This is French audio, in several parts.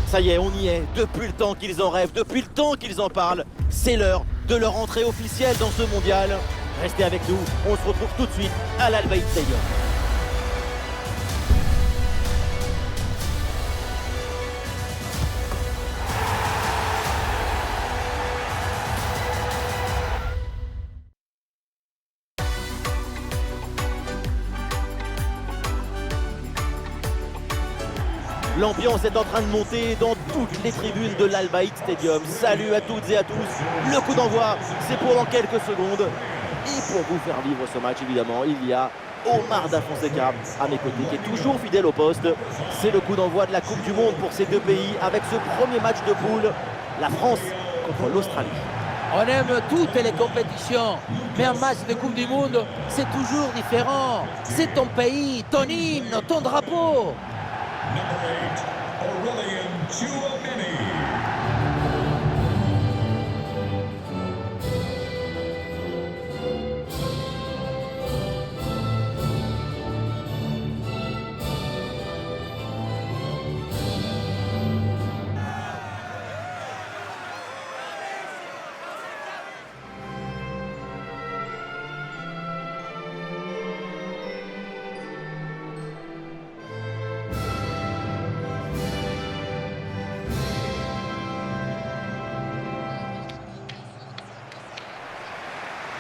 Ça y est, on y est. Depuis le temps qu'ils en rêvent, depuis le temps qu'ils en parlent, c'est l'heure de leur entrée officielle dans ce mondial. Restez avec nous, on se retrouve tout de suite à l'Al Bayt Stadium. L'ambiance est en train de monter dans toutes les tribunes de l'Al Bayt Stadium. Salut à toutes et à tous. Le coup d'envoi, c'est pour dans quelques secondes. Et pour vous faire vivre ce match, évidemment, il y a Omar Da Fonseca à mes côtés, qui est toujours fidèle au poste. C'est le coup d'envoi de la Coupe du Monde pour ces deux pays, avec ce premier match de poule, la France contre l'Australie. On aime toutes les compétitions, mais un match de Coupe du Monde, c'est toujours différent. C'est ton pays, ton hymne, ton drapeau. Number 8, Aurelian Tchouameni.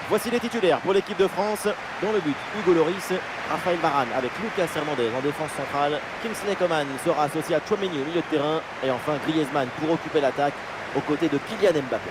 Voici les titulaires pour l'équipe de France. Dans le but, Hugo Lloris, Raphaël Varane avec Lucas Hernandez en défense centrale. Kingsley Coman sera associé à Tchouameni au milieu de terrain. Et enfin Griezmann pour occuper l'attaque aux côtés de Kylian Mbappé.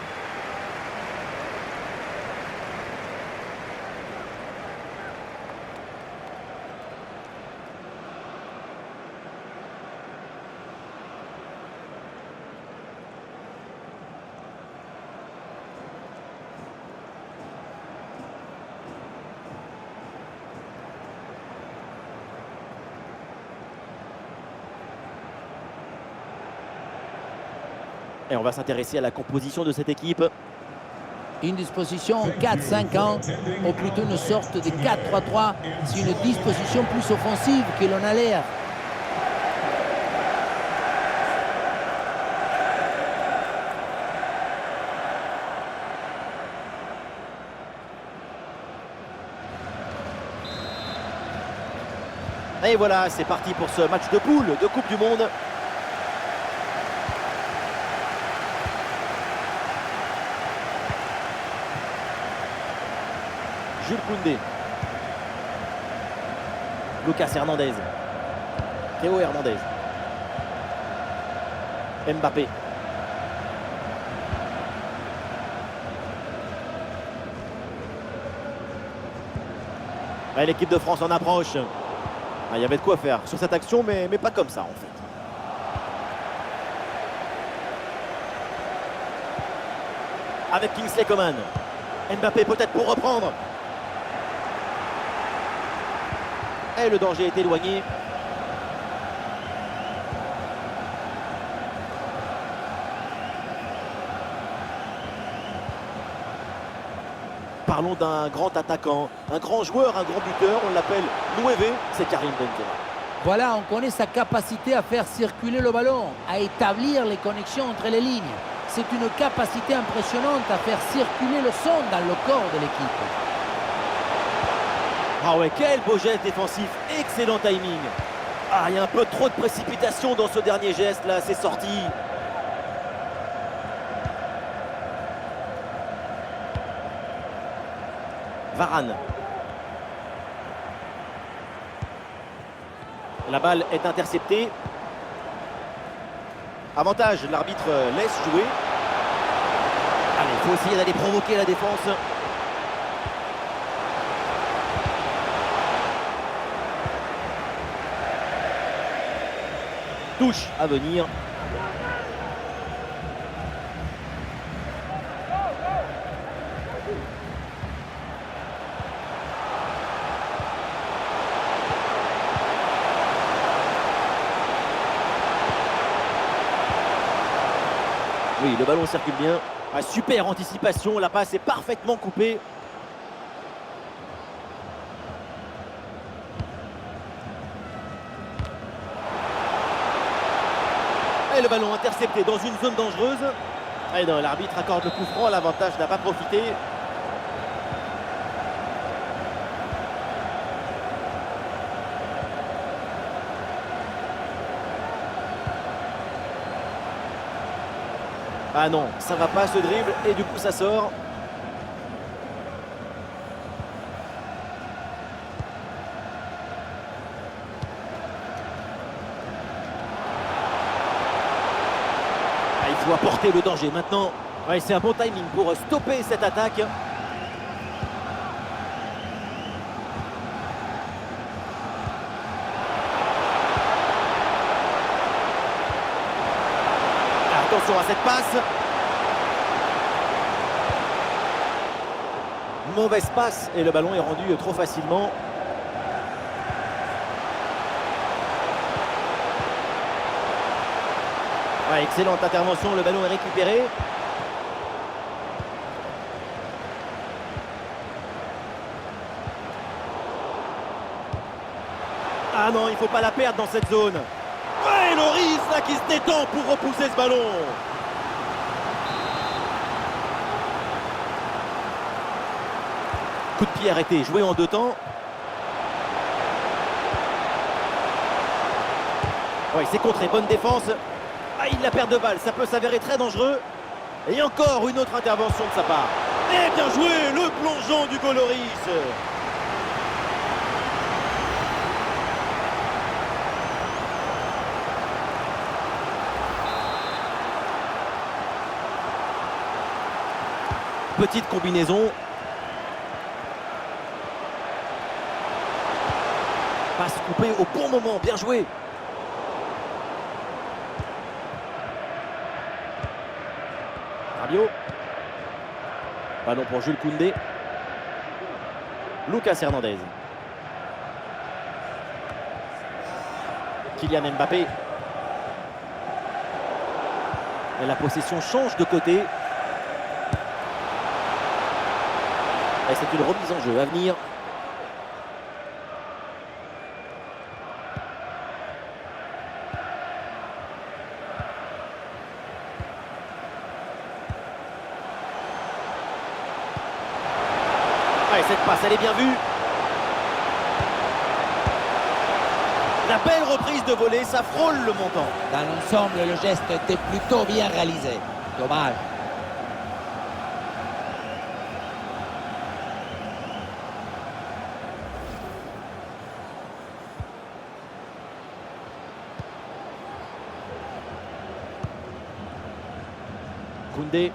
Et on va s'intéresser à la composition de cette équipe. Une disposition 4-5-1, ou plutôt une sorte de 4-3-3. C'est une disposition plus offensive que l'on a l'air. Et voilà, c'est parti pour ce match de poule de Coupe du Monde. Jules Koundé. Lucas Hernandez. Théo Hernandez. Mbappé. L'équipe de France en approche. Il y avait de quoi faire sur cette action, mais pas comme ça en fait. Avec Kingsley Coman. Mbappé peut-être pour reprendre. Et le danger est éloigné. Parlons d'un grand attaquant, un grand joueur, un grand buteur. On l'appelle 9, c'est Karim Benzema. Voilà, on connaît sa capacité à faire circuler le ballon, à établir les connexions entre les lignes. C'est une capacité impressionnante à faire circuler le son dans le corps de l'équipe. Ah ouais, quel beau geste défensif, excellent timing. Ah, il y a un peu trop de précipitation dans ce dernier geste là, c'est sorti. Varane. La balle est interceptée. Avantage, l'arbitre laisse jouer. Allez, il faut essayer d'aller provoquer la défense. Touche à venir. Oui, le ballon circule bien. Ah, super anticipation, la passe est parfaitement coupée. Et le ballon intercepté dans une zone dangereuse. Et non, l'arbitre accorde le coup franc, l'avantage n'a pas profité. Ah non, ça va pas ce dribble et du coup ça sort. Ah, il faut apporter le danger maintenant. Ouais, c'est un bon timing pour stopper cette attaque. Attention à cette passe. Mauvaise passe et le ballon est rendu trop facilement. Ouais, excellente intervention, le ballon est récupéré. Ah non, il ne faut pas la perdre dans cette zone. Ouais, Loris là qui se détend pour repousser ce ballon. Coup de pied arrêté, joué en 2 temps. Ouais, c'est contré, bonne défense. Ah, il la perd de balle, ça peut s'avérer très dangereux. Et encore une autre intervention de sa part. Et bien joué, le plongeon du Loris. Petite combinaison. Passe coupée au bon moment, bien joué. Rabiot. Ballon pour Jules Koundé. Lucas Hernandez. Kylian Mbappé. Et la possession change de côté. Et c'est une remise en jeu à venir. Ouais, cette passe, elle est bien vue. La belle reprise de volée, ça frôle le montant. Dans l'ensemble, le geste était plutôt bien réalisé. Dommage. Koundé.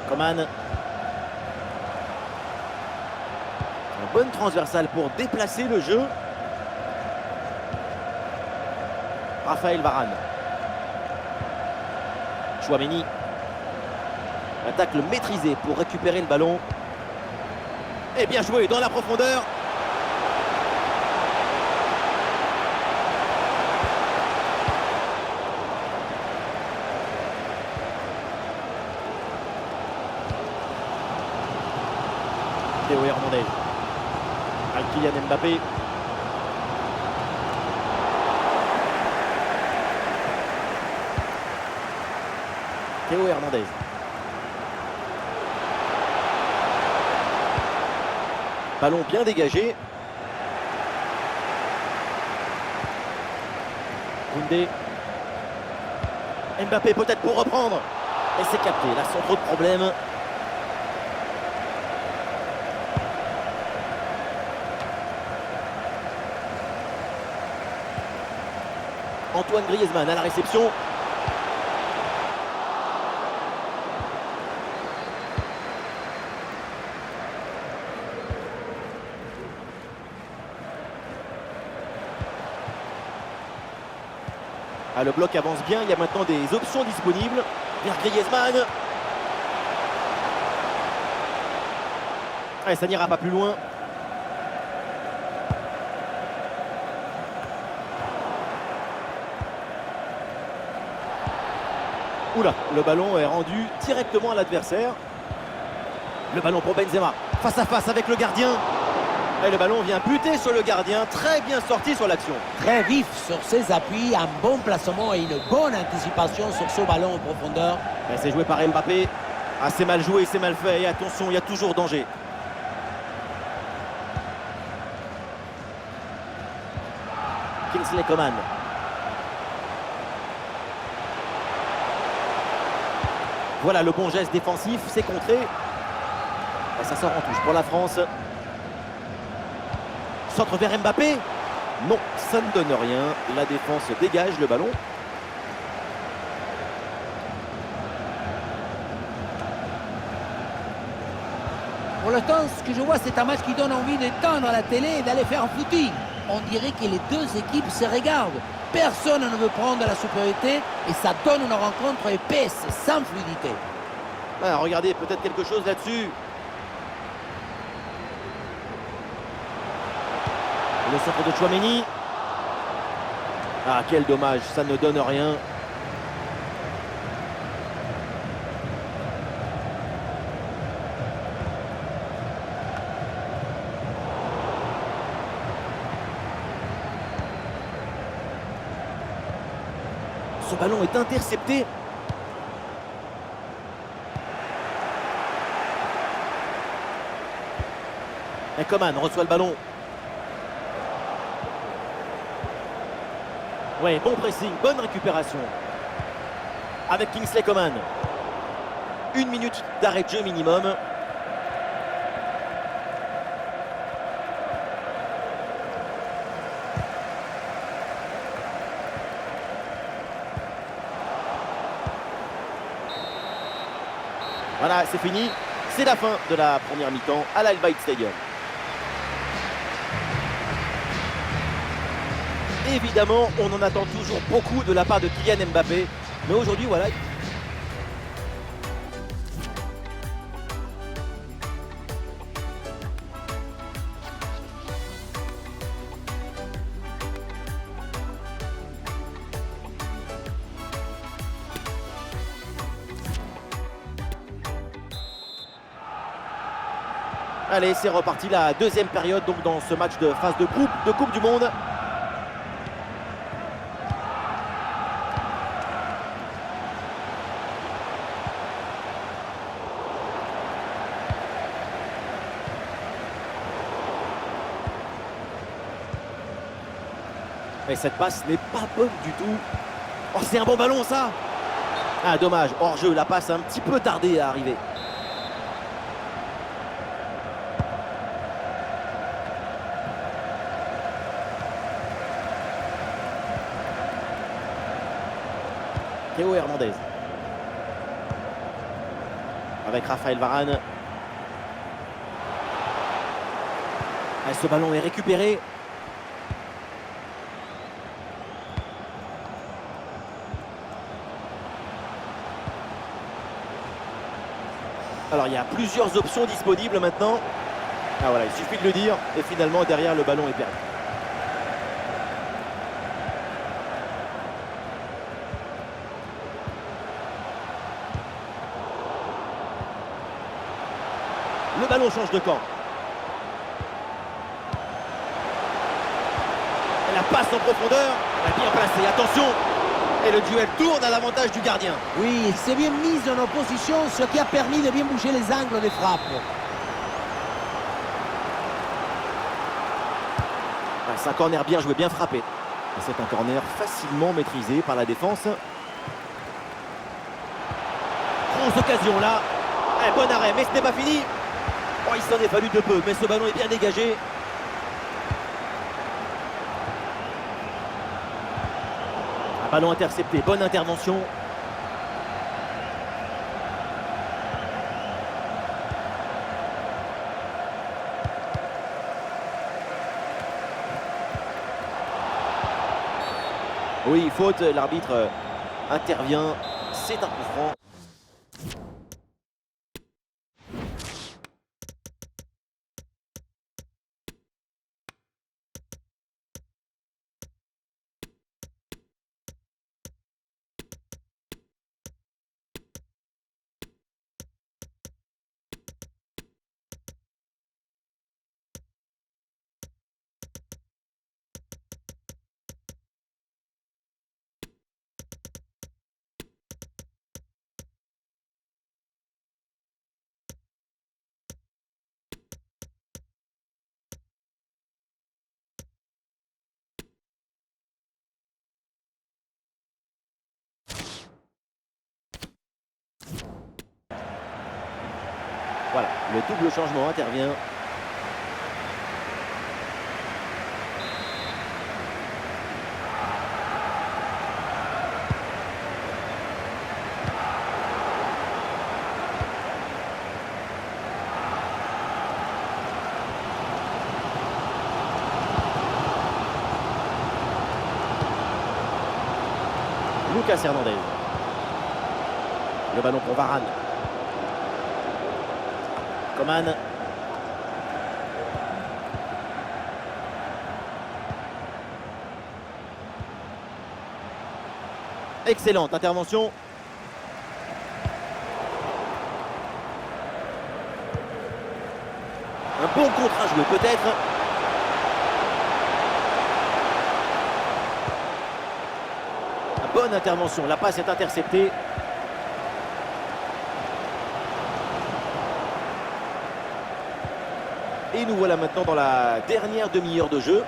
Coman. Une bonne transversale pour déplacer le jeu. Raphaël Varane. Tchouaméni. Attaque le maîtrisé pour récupérer le ballon. Et bien joué dans la profondeur. Théo Hernandez. Kylian Mbappé. Théo Hernandez. Ballon bien dégagé. Koundé. Mbappé peut-être pour reprendre. Et c'est capté, là sans trop de problèmes. Antoine Griezmann à la réception. Ah, le bloc avance bien, il y a maintenant des options disponibles. Vers Griezmann. Ah, ça n'ira pas plus loin. Oula, le ballon est rendu directement à l'adversaire. Le ballon pour Benzema. Face à face avec le gardien. Et le ballon vient buter sur le gardien, très bien sorti sur l'action. Très vif sur ses appuis, un bon placement et une bonne anticipation sur ce ballon en profondeur. Et c'est joué par Mbappé. Ah, c'est mal joué, c'est mal fait. Et attention, il y a toujours danger. Kingsley Coman. Voilà le bon geste défensif, c'est contré. Et ça sort en touche pour la France. Centre vers Mbappé. Non, ça ne donne rien. La défense dégage le ballon. Pour l'instant, ce que je vois, c'est un match qui donne envie d'étendre la télé et d'aller faire un footing. On dirait que les deux équipes se regardent. Personne ne veut prendre la supériorité et ça donne une rencontre épaisse, sans fluidité. Ah, regardez, peut-être quelque chose là-dessus. Le centre de Tchouaméni. Ah, quel dommage, ça ne donne rien. Ce ballon est intercepté. Et Coman reçoit le ballon. Ouais, bon pressing, bonne récupération. Avec Kingsley Coman. 1 minute d'arrêt de jeu minimum. Voilà, c'est fini. C'est la fin de la première mi-temps à l'Al Bayt Stadium. Évidemment, on en attend toujours beaucoup de la part de Kylian Mbappé. Mais aujourd'hui, voilà. Allez, c'est reparti la deuxième période donc dans ce match de phase de groupe de Coupe du Monde. Et cette passe n'est pas bonne du tout. Oh, c'est un bon ballon ça. Ah, dommage, hors jeu, la passe a un petit peu tardé à arriver. Théo Hernandez. Avec Raphaël Varane. Ah, ce ballon est récupéré. Alors il y a plusieurs options disponibles maintenant. Ah voilà, il suffit de le dire. Et finalement derrière le ballon est perdu. Le ballon change de camp. Et la passe en profondeur. Elle a bien placé. Attention. Et le duel tourne à l'avantage du gardien. Oui, il s'est bien mis en opposition, ce qui a permis de bien bouger les angles des frappes. Ah, c'est un corner bien joué, bien frappé. Et c'est un corner facilement maîtrisé par la défense. Grosse occasion là. Eh, bon arrêt, mais ce n'est pas fini. Oh, il s'en est fallu de peu, mais ce ballon est bien dégagé. Un ballon intercepté, bonne intervention. Oui, faute, l'arbitre intervient. C'est un coup franc. Voilà, le double changement intervient. Lucas Hernandez. Le ballon pour Varane. Coman. Excellente intervention. Un bon contre à jouer peut-être. Bonne intervention, la passe est interceptée. Et nous voilà maintenant dans la dernière demi-heure de jeu.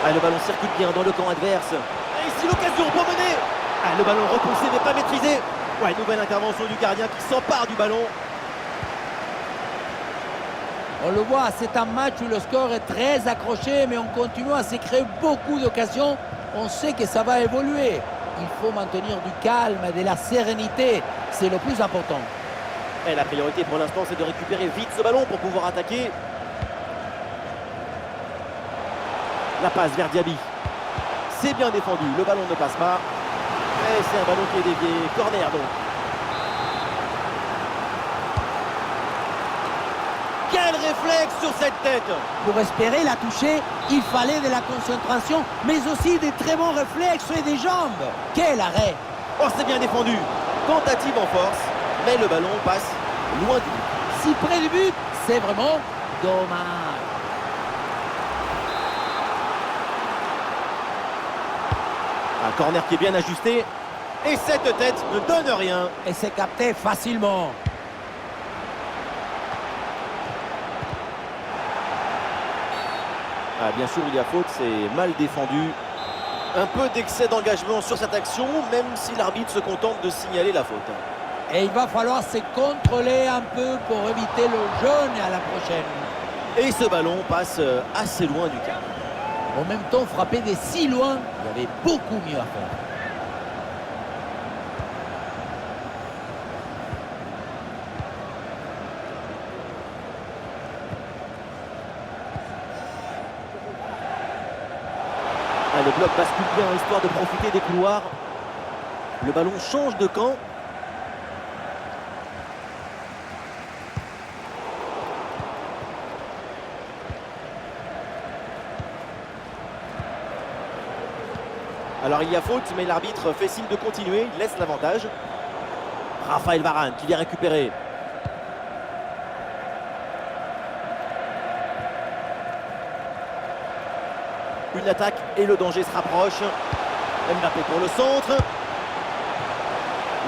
Ah, le ballon circule bien dans le camp adverse. Et ici l'occasion pour mener. Ah, le ballon repoussé mais pas maîtrisé. Ouais, nouvelle intervention du gardien qui s'empare du ballon. On le voit, c'est un match où le score est très accroché, mais on continue à se créer beaucoup d'occasions. On sait que ça va évoluer. Il faut maintenir du calme et de la sérénité. C'est le plus important. Et la priorité pour l'instant, c'est de récupérer vite ce ballon pour pouvoir attaquer. La passe vers Diaby. C'est bien défendu. Le ballon ne passe pas. Et c'est un ballon qui est dévié. Corner donc. Quel réflexe sur cette tête! Pour espérer la toucher, il fallait de la concentration, mais aussi des très bons réflexes et des jambes. Quel arrêt! Oh, c'est bien défendu. Tentative en force, mais le ballon passe loin du but. Si près du but, c'est vraiment dommage. Un corner qui est bien ajusté. Et cette tête ne donne rien. Et c'est capté facilement. Ah, bien sûr, il y a faute, c'est mal défendu. Un peu d'excès d'engagement sur cette action, même si l'arbitre se contente de signaler la faute. Et il va falloir se contrôler un peu pour éviter le jaune à la prochaine. Et ce ballon passe assez loin du cadre. En même temps, frapper de si loin, il y avait beaucoup mieux à faire. Ah, le bloc bascule bien histoire de profiter des couloirs. Le ballon change de camp. Alors il y a faute, mais l'arbitre fait signe de continuer, il laisse l'avantage. Raphaël Varane qui vient récupérer. Une attaque et le danger se rapproche. Mbappé pour le centre.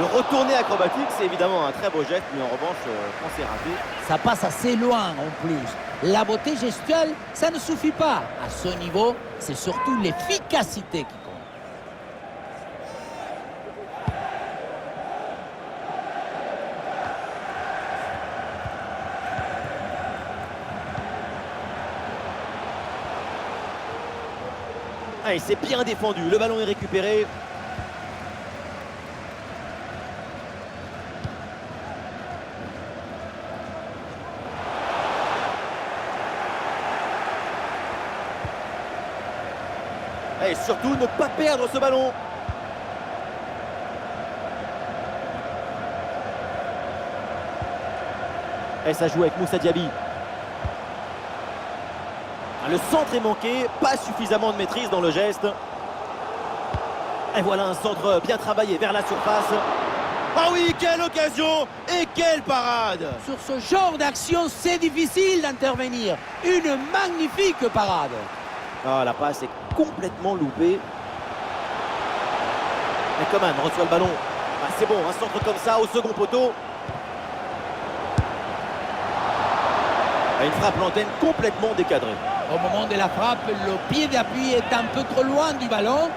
Le retourné acrobatique, c'est évidemment un très beau geste, mais en revanche, quand c'est raté. Ça passe assez loin en plus. La beauté gestuelle, ça ne suffit pas. À ce niveau, c'est surtout l'efficacité qui compte. Ah, et c'est bien défendu, le ballon est récupéré. Et surtout ne pas perdre ce ballon. Et ça joue avec Moussa Diaby. Le centre est manqué, pas suffisamment de maîtrise dans le geste. Et voilà un centre bien travaillé vers la surface. Ah oui, quelle occasion et quelle parade! Sur ce genre d'action, c'est difficile d'intervenir. Une magnifique parade. Ah, la passe est complètement loupée. Et Coman reçoit le ballon. Ah, c'est bon, un centre comme ça au second poteau. Et une frappe l'antenne complètement décadrée. Au moment de la frappe, le pied d'appui est un peu trop loin du ballon.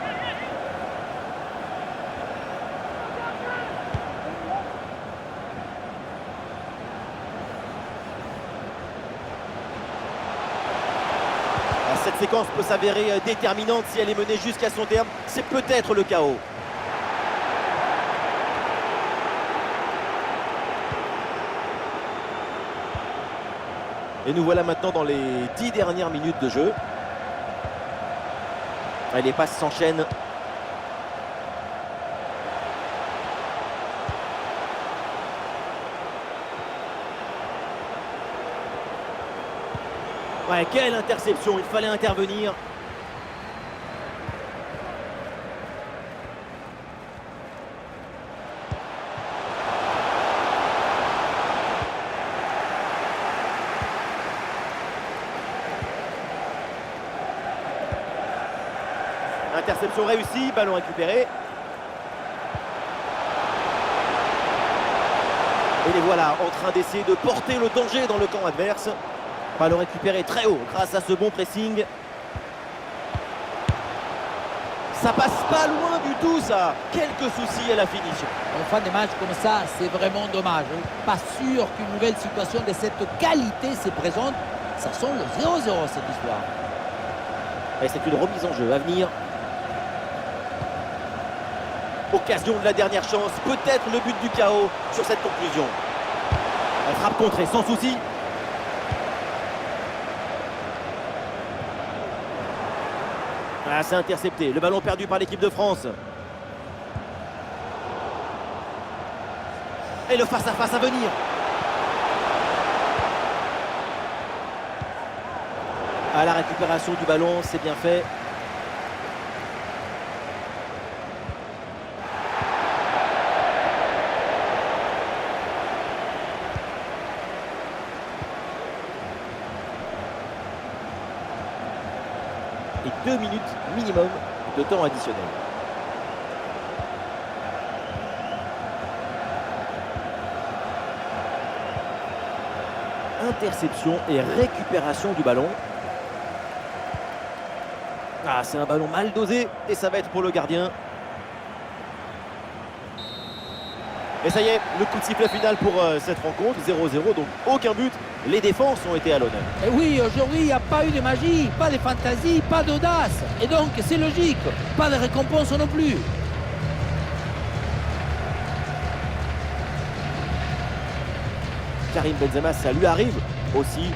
séquence peut s'avérer déterminante si elle est menée jusqu'à son terme. C'est peut-être le chaos. Et nous voilà maintenant dans les 10 dernières minutes de jeu. Et les passes s'enchaînent. Ouais, quelle interception, il fallait intervenir. Interception réussie, ballon récupéré. Et les voilà en train d'essayer de porter le danger dans le camp adverse. Ballon récupéré très haut grâce à ce bon pressing. Ça passe pas loin du tout ça. Quelques soucis à la finition. En fin de match comme ça, c'est vraiment dommage. Pas sûr qu'une nouvelle situation de cette qualité se présente. Ça sent le 0-0 cette histoire. Et c'est une remise en jeu à venir. Occasion de la dernière chance, peut-être le but du chaos sur cette conclusion. La frappe contrée sans souci. Ah, c'est intercepté. Le ballon perdu par l'équipe de France. Et le face-à-face à venir. À la récupération du ballon, c'est bien fait. Et 2 minutes minimum de temps additionnel. Interception et récupération du ballon. Ah, c'est un ballon mal dosé et ça va être pour le gardien. Et ça y est, le coup de sifflet final pour cette rencontre, 0-0, donc aucun but. Les défenses ont été à l'honneur. Et oui, aujourd'hui, il n'y a pas eu de magie, pas de fantaisie, pas d'audace. Et donc, c'est logique, pas de récompense non plus. Karim Benzema, ça lui arrive aussi,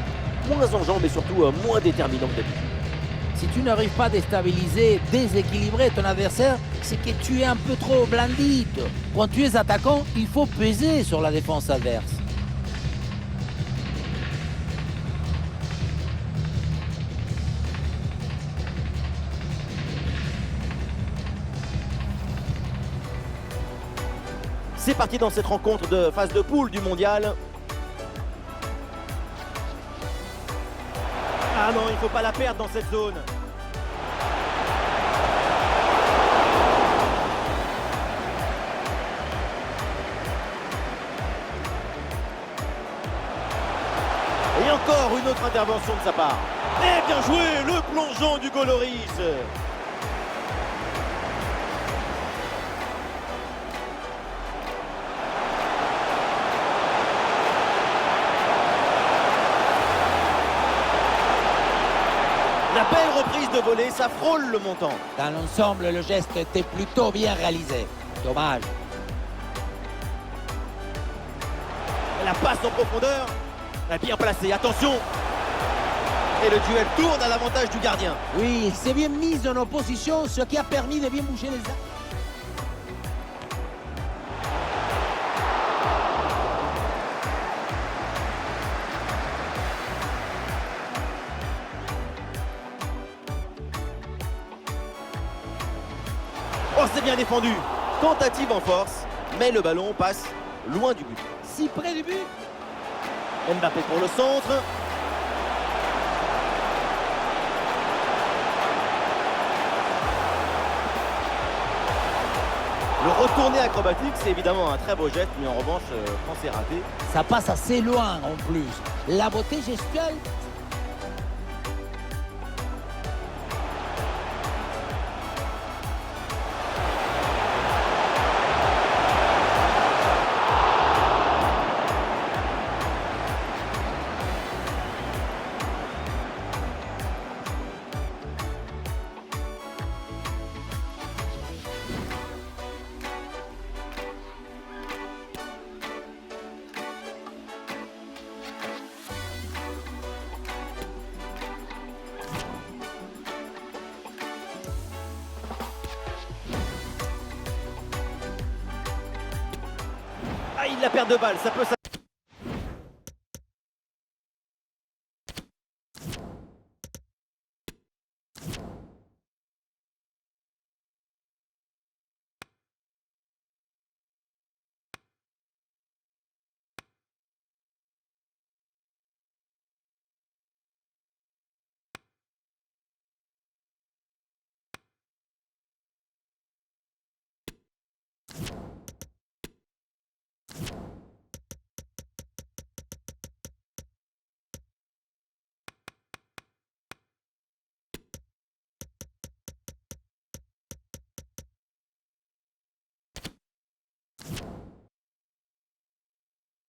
moins enjambé mais surtout moins déterminant que d'habitude. Si tu n'arrives pas à déstabiliser, déséquilibrer ton adversaire, c'est que tu es un peu trop blandite. Quand tu es attaquant, il faut peser sur la défense adverse. C'est parti dans cette rencontre de phase de poule du mondial. Ah non, il ne faut pas la perdre dans cette zone. Et encore une autre intervention de sa part. Et bien joué, le plongeon du Goloris. La belle reprise de volée, ça frôle le montant. Dans l'ensemble, le geste était plutôt bien réalisé. Dommage. La passe en profondeur, bien placée, attention. Et le duel tourne à l'avantage du gardien. Oui, il s'est bien mis en opposition, ce qui a permis de bien bouger les ailes. Oh, c'est bien défendu. Tentative en force, mais le ballon passe loin du but. Si près du but. Mbappé pour le centre. Le retourné acrobatique, c'est évidemment un très beau geste, mais en revanche, quand c'est raté... Ça passe assez loin en plus. La beauté gestuelle. il la perd de balle, ça peut